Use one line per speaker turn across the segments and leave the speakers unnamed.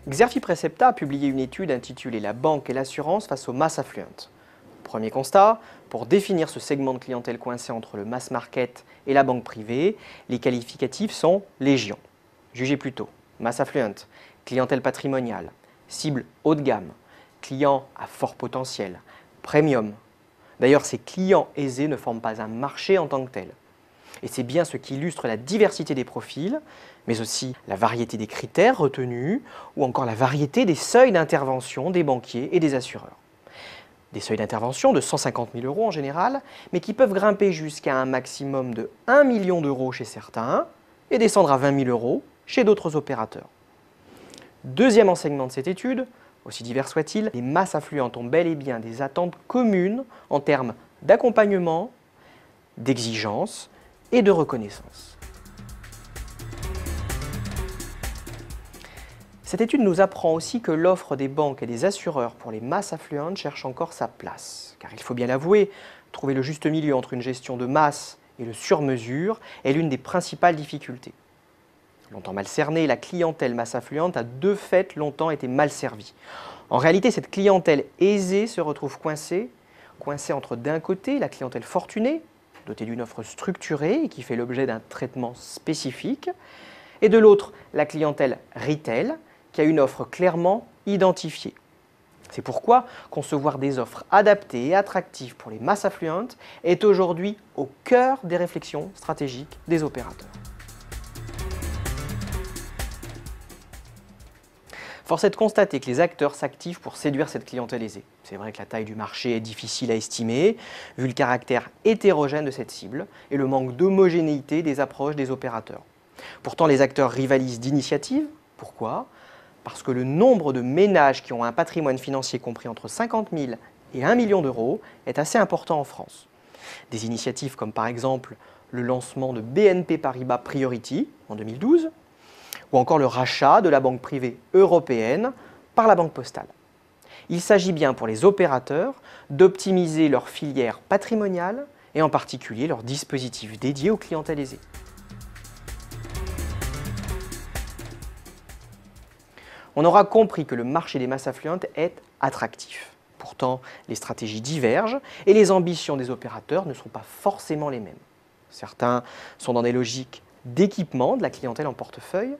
Xerfi Precepta a publié une étude intitulée La banque et l'assurance face au mass affluent. Premier constat, pour définir ce segment de clientèle coincé entre le mass market et la banque privée, les qualificatifs sont légion. Jugez plutôt mass affluent, clientèle patrimoniale, cible haut de gamme, client à fort potentiel, premium. D'ailleurs, ces clients aisés ne forment pas un marché en tant que tel. Et c'est bien ce qui illustre la diversité des profils, mais aussi la variété des critères retenus ou encore la variété des seuils d'intervention des banquiers et des assureurs. Des seuils d'intervention de 150 000 € en général, mais qui peuvent grimper jusqu'à un maximum de 1 million d'euros chez certains et descendre à 20 000 € chez d'autres opérateurs. Deuxième enseignement de cette étude, aussi divers soit-il, les masses affluentes ont bel et bien des attentes communes en termes d'accompagnement, d'exigence et de reconnaissance. Cette étude nous apprend aussi que l'offre des banques et des assureurs pour les masses affluentes cherche encore sa place. Car il faut bien l'avouer, trouver le juste milieu entre une gestion de masse et le sur-mesure est l'une des principales difficultés. Longtemps mal cernée, la clientèle masse affluente a de fait longtemps été mal servie. En réalité, cette clientèle aisée se retrouve coincée entre d'un côté la clientèle fortunée, dotée d'une offre structurée et qui fait l'objet d'un traitement spécifique, et de l'autre la clientèle retail, qui a une offre clairement identifiée. C'est pourquoi concevoir des offres adaptées et attractives pour les masses affluentes est aujourd'hui au cœur des réflexions stratégiques des opérateurs. Force est de constater que les acteurs s'activent pour séduire cette clientèle aisée. C'est vrai que la taille du marché est difficile à estimer, vu le caractère hétérogène de cette cible et le manque d'homogénéité des approches des opérateurs. Pourtant, les acteurs rivalisent d'initiatives. Pourquoi ? Parce que le nombre de ménages qui ont un patrimoine financier compris entre 50 000 et 1 million d'euros est assez important en France. Des initiatives comme par exemple le lancement de BNP Paribas Priority en 2012, ou encore le rachat de la banque privée européenne par la Banque Postale. Il s'agit bien pour les opérateurs d'optimiser leur filière patrimoniale et en particulier leur dispositif dédié aux clientèles aisées. On aura compris que le marché des masses affluentes est attractif. Pourtant, les stratégies divergent et les ambitions des opérateurs ne sont pas forcément les mêmes. Certains sont dans des logiques d'équipement de la clientèle en portefeuille,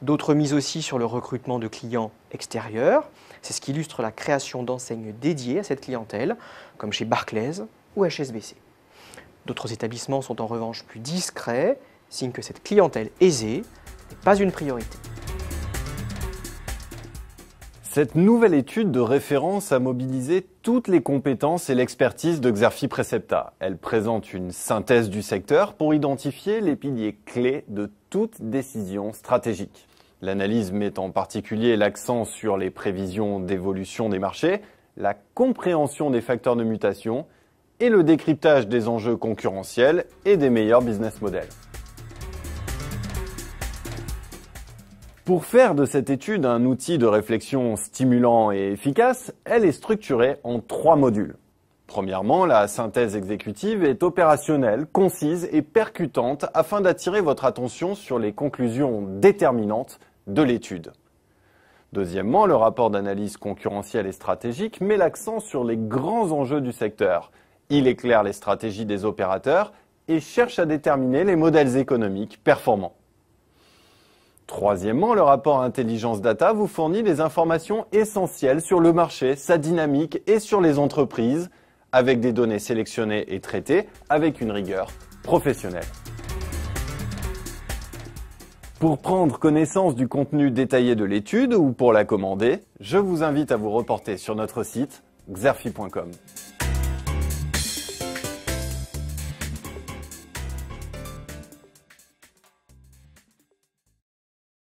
d'autres misent aussi sur le recrutement de clients extérieurs. C'est ce qui illustre la création d'enseignes dédiées à cette clientèle, comme chez Barclays ou HSBC. D'autres établissements sont en revanche plus discrets, signe que cette clientèle aisée n'est pas une priorité.
Cette nouvelle étude de référence a mobilisé toutes les compétences et l'expertise de Xerfi Precepta. Elle présente une synthèse du secteur pour identifier les piliers clés de toute décision stratégique. L'analyse met en particulier l'accent sur les prévisions d'évolution des marchés, la compréhension des facteurs de mutation et le décryptage des enjeux concurrentiels et des meilleurs business models. Pour faire de cette étude un outil de réflexion stimulant et efficace, elle est structurée en 3 modules. Premièrement, la synthèse exécutive est opérationnelle, concise et percutante afin d'attirer votre attention sur les conclusions déterminantes de l'étude. Deuxièmement, le rapport d'analyse concurrentielle et stratégique met l'accent sur les grands enjeux du secteur. Il éclaire les stratégies des opérateurs et cherche à déterminer les modèles économiques performants. Troisièmement, le rapport Intelligence Data vous fournit des informations essentielles sur le marché, sa dynamique et sur les entreprises, avec des données sélectionnées et traitées avec une rigueur professionnelle. Pour prendre connaissance du contenu détaillé de l'étude ou pour la commander, je vous invite à vous reporter sur notre site xerfi.com.